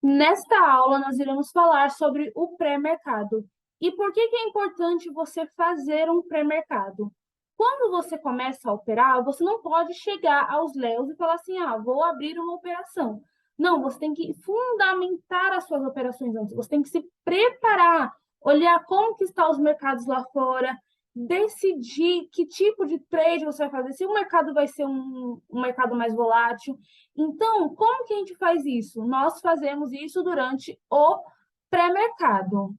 Nesta aula, nós iremos falar sobre o pré-mercado. E por que é importante você fazer um pré-mercado? Quando você começa a operar, você não pode chegar aos léus e falar assim, vou abrir uma operação. Não, você tem que fundamentar as suas operações antes. Você tem que se preparar, olhar como que estão os mercados lá fora, decidir que tipo de trade você vai fazer, se o mercado vai ser um mercado mais volátil. Então, como que a gente faz isso? Nós fazemos isso durante o pré-mercado.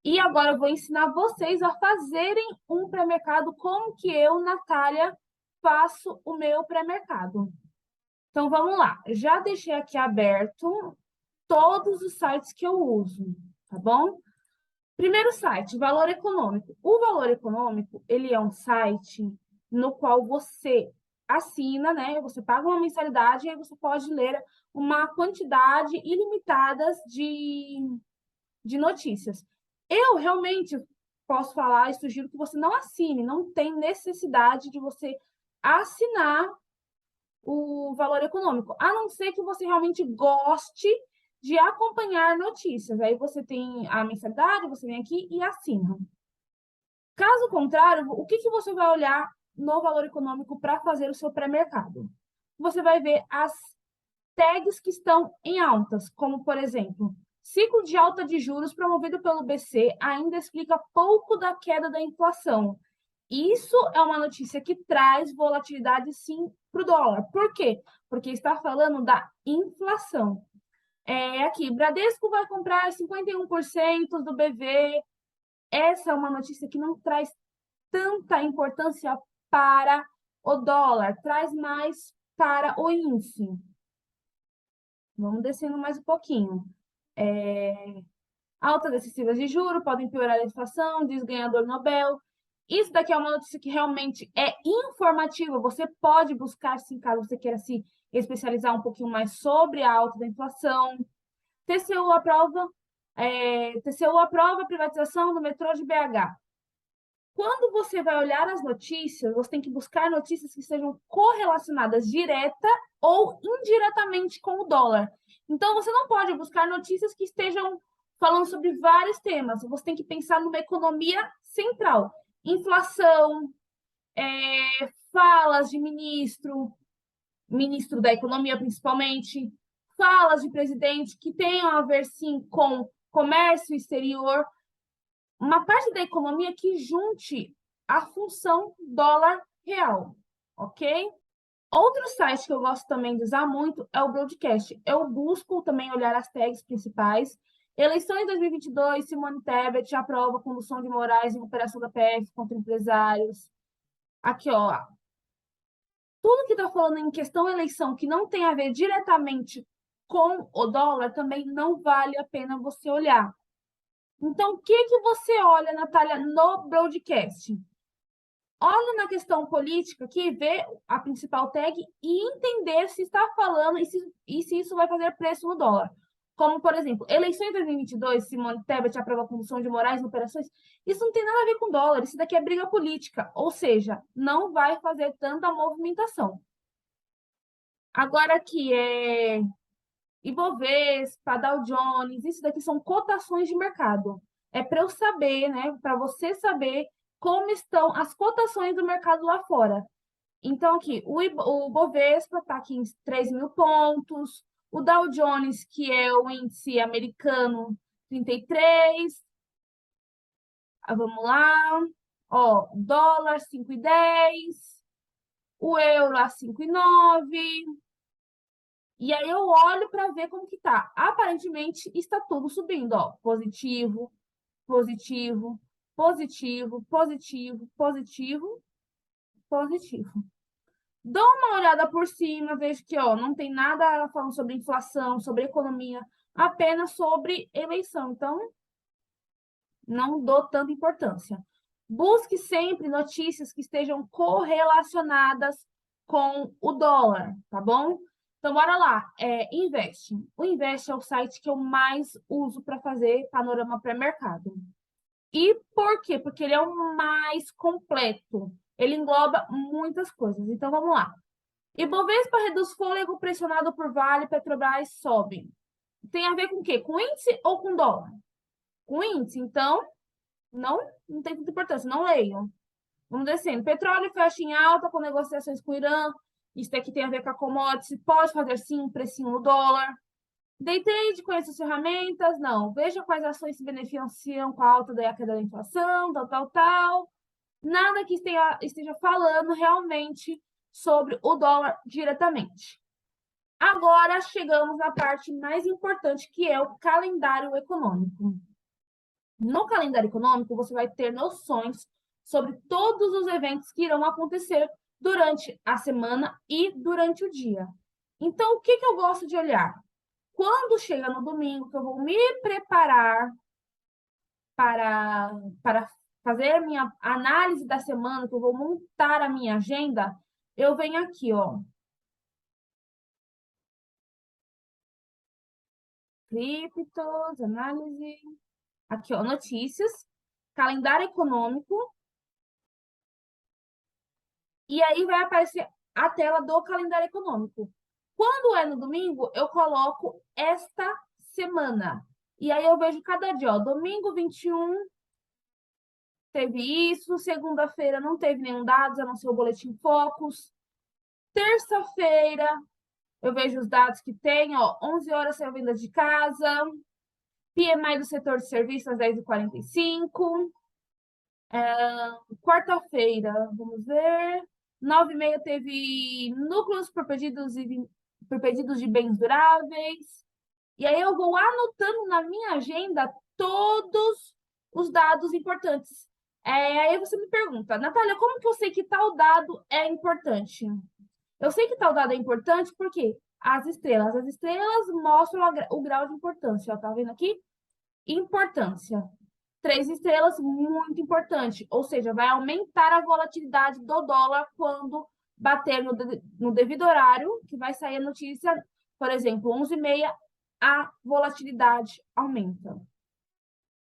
E agora eu vou ensinar vocês a fazerem um pré-mercado, como que eu, Natália, faço o meu pré-mercado. Então, vamos lá. Já deixei aqui aberto todos os sites que eu uso, tá bom? Primeiro site, Valor Econômico. O Valor Econômico, ele é um site no qual você assina, né? Você paga uma mensalidade e aí você pode ler uma quantidade ilimitada de notícias. Eu realmente posso falar e sugiro que você não assine, não tem necessidade de você assinar o Valor Econômico, a não ser que você realmente goste de acompanhar notícias. Aí você tem a mensalidade, você vem aqui e assina. Caso contrário, o que você vai olhar no Valor Econômico para fazer o seu pré-mercado? Você vai ver as tags que estão em altas, como, por exemplo, ciclo de alta de juros promovido pelo BC ainda explica pouco da queda da inflação. Isso é uma notícia que traz volatilidade, sim, para o dólar. Por quê? Porque está falando da inflação. Aqui, Bradesco vai comprar 51% do BV. Essa é uma notícia que não traz tanta importância para o dólar, traz mais para o índice. Vamos descendo mais um pouquinho. Altas excessivas de juros podem piorar a inflação, diz ganhador Nobel. Isso daqui é uma notícia que realmente é informativa. Você pode buscar, sim, caso você queira se especializar um pouquinho mais sobre a alta da inflação. TCU aprova a privatização do metrô de BH. Quando você vai olhar as notícias, você tem que buscar notícias que sejam correlacionadas direta ou indiretamente com o dólar. Então, você não pode buscar notícias que estejam falando sobre vários temas. Você tem que pensar numa economia central. Inflação, falas de ministro da Economia principalmente, falas de presidente que tenham a ver, sim, com comércio exterior, uma parte da economia que junte a função dólar real, ok? Outro site que eu gosto também de usar muito é o Broadcast. Eu busco também olhar as tags principais. Eleições 2022, Simone Tebet aprova condução de Moraes em operação da PF contra empresários. Aqui, ó. Tudo que está falando em questão eleição que não tem a ver diretamente com o dólar também não vale a pena você olhar. Então, o que você olha, Natália, no broadcast? Olha na questão política aqui, vê a principal tag e entender se está falando e se isso vai fazer preço no dólar. Como, por exemplo, eleições 2022, Simone Tebet aprova a condução de Moraes em operações. Isso não tem nada a ver com dólar, isso daqui é briga política, ou seja, não vai fazer tanta movimentação. Agora aqui é Ibovespa, Dow Jones, isso daqui são cotações de mercado. É para eu saber, né? Para você saber como estão as cotações do mercado lá fora. Então, aqui, o Bovespa está aqui em 3.000 pontos, o Dow Jones, que é o índice americano, 33. Vamos lá. Ó, dólar 5,10, o euro a 5,9. E aí eu olho para ver como que tá. Aparentemente está tudo subindo, ó. Positivo, positivo, positivo, positivo, positivo, positivo. Dou uma olhada por cima, vejo que, ó, não tem nada falando sobre inflação, sobre economia, apenas sobre eleição. Então, não dou tanta importância. Busque sempre notícias que estejam correlacionadas com o dólar, tá bom? Então, bora lá. Invest. O Invest é o site que eu mais uso para fazer panorama pré-mercado. E por quê? Porque ele é o mais completo. Ele engloba muitas coisas. Então, vamos lá. Ibovespa reduz fôlego pressionado por Vale, Petrobras sobe. tem a ver com o quê? Com índice ou com dólar? Com índice, então, não tem tanta importância, não leiam. Vamos descendo. Petróleo fecha em alta com negociações com o Irã. Isso daqui tem a ver com a commodity. Pode fazer sim um precinho no dólar. Day trade, conheça as ferramentas? Não. Veja quais ações se beneficiam com a alta da queda da inflação, tal. Nada que esteja falando realmente sobre o dólar diretamente. Agora chegamos na parte mais importante, que é o calendário econômico. No calendário econômico, você vai ter noções sobre todos os eventos que irão acontecer durante a semana e durante o dia. Então, o que eu gosto de olhar? Quando chega no domingo, que eu vou me preparar para fazer a minha análise da semana, que eu vou montar a minha agenda, eu venho aqui, ó. Criptos, análise. Aqui, ó, notícias, calendário econômico. E aí vai aparecer a tela do calendário econômico. Quando é no domingo, eu coloco esta semana. E aí eu vejo cada dia, ó, domingo 21 teve isso, segunda-feira não teve nenhum dados, a não ser o boletim Focus. Terça-feira, eu vejo os dados que tem, ó, 11 horas saiu venda de casa, PMI do setor de serviços às 10h45. Quarta-feira, vamos ver, 9h30 teve núcleos por pedidos de bens duráveis. E aí eu vou anotando na minha agenda todos os dados importantes. Aí você me pergunta, Natália, como que eu sei que tal dado é importante? Eu sei que tal dado é importante porque as estrelas mostram o grau de importância. Ó, tá vendo aqui? Importância. 3 estrelas, muito importante. Ou seja, vai aumentar a volatilidade do dólar quando bater no devido horário, que vai sair a notícia, por exemplo, 11h30, a volatilidade aumenta.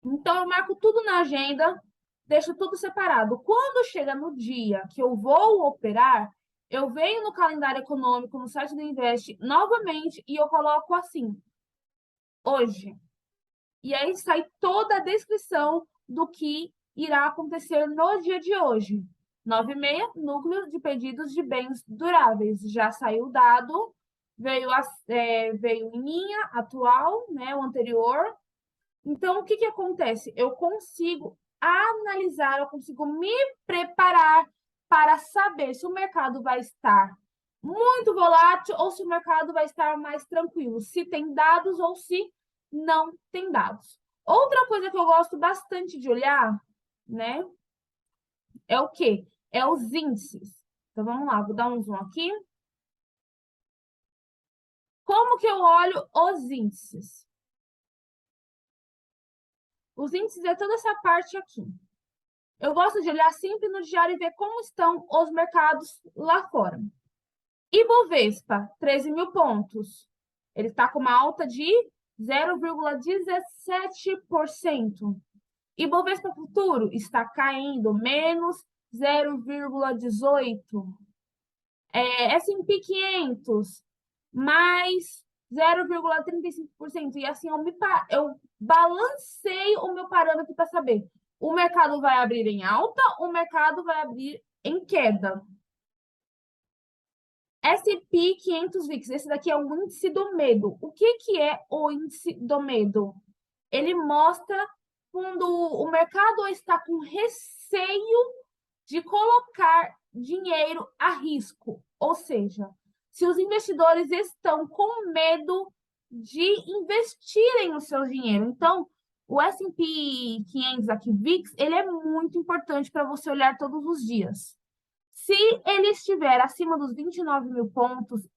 Então, eu marco tudo na agenda, deixo tudo separado. Quando chega no dia que eu vou operar, eu venho no calendário econômico, no site do Invest, novamente, e eu coloco assim, hoje. E aí sai toda a descrição do que irá acontecer no dia de hoje. 9h30, núcleo de pedidos de bens duráveis. Já saiu o dado, veio em linha atual, né, o anterior. Então, o que acontece? Eu consigo analisar, eu consigo me preparar para saber se o mercado vai estar muito volátil ou se o mercado vai estar mais tranquilo, se tem dados ou se não tem dados. Outra coisa que eu gosto bastante de olhar, né, é o quê? É os índices. Então, vamos lá, vou dar um zoom aqui. Como que eu olho os índices? Os índices é toda essa parte aqui. Eu gosto de olhar sempre no diário e ver como estão os mercados lá fora. Ibovespa, 13.000 pontos. Ele está com uma alta de 0,17%. Ibovespa Futuro está caindo, menos 0,18%. S&P 500, mais 0,35%. E assim, eu balancei o meu parâmetro para saber, o mercado vai abrir em alta, o mercado vai abrir em queda. S&P 500 VIX, esse daqui é o índice do medo. O que é o índice do medo? Ele mostra quando o mercado está com receio de colocar dinheiro a risco. Ou seja, se os investidores estão com medo de investirem o seu dinheiro. Então, o S&P 500 aqui, VIX, ele é muito importante para você olhar todos os dias. Se ele estiver acima dos 29.000 pontos,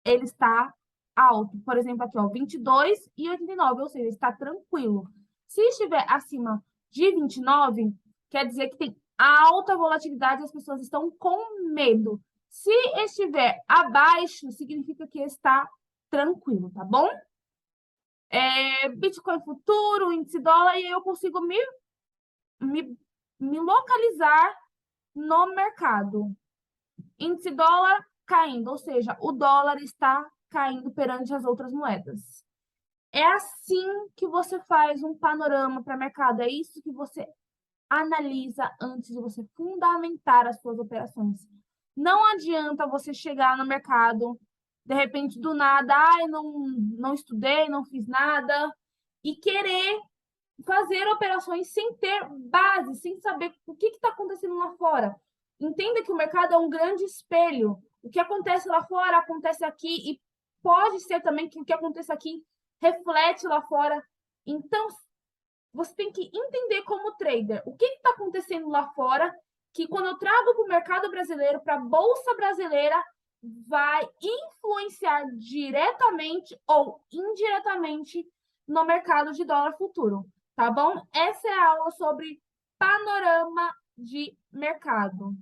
ele está alto. Por exemplo, aqui, ó, 22,89, ou seja, está tranquilo. Se estiver acima de 29, quer dizer que tem alta volatilidade e as pessoas estão com medo. Se estiver abaixo, significa que está tranquilo, tá bom? Bitcoin futuro, índice dólar, e aí eu consigo me localizar no mercado. Índice dólar caindo, ou seja, o dólar está caindo perante as outras moedas. É assim que você faz um panorama para mercado, é isso que você analisa antes de você fundamentar as suas operações. Não adianta você chegar no mercado, de repente, do nada, ai, não estudei, não fiz nada, e querer fazer operações sem ter base, sem saber o que está acontecendo lá fora. Entenda que o mercado é um grande espelho. O que acontece lá fora acontece aqui e pode ser também que o que acontece aqui reflete lá fora. Então, você tem que entender como trader o que está acontecendo lá fora, que quando eu trago para o mercado brasileiro, para a Bolsa Brasileira, vai influenciar diretamente ou indiretamente no mercado de dólar futuro, tá bom? Essa é a aula sobre panorama de mercado.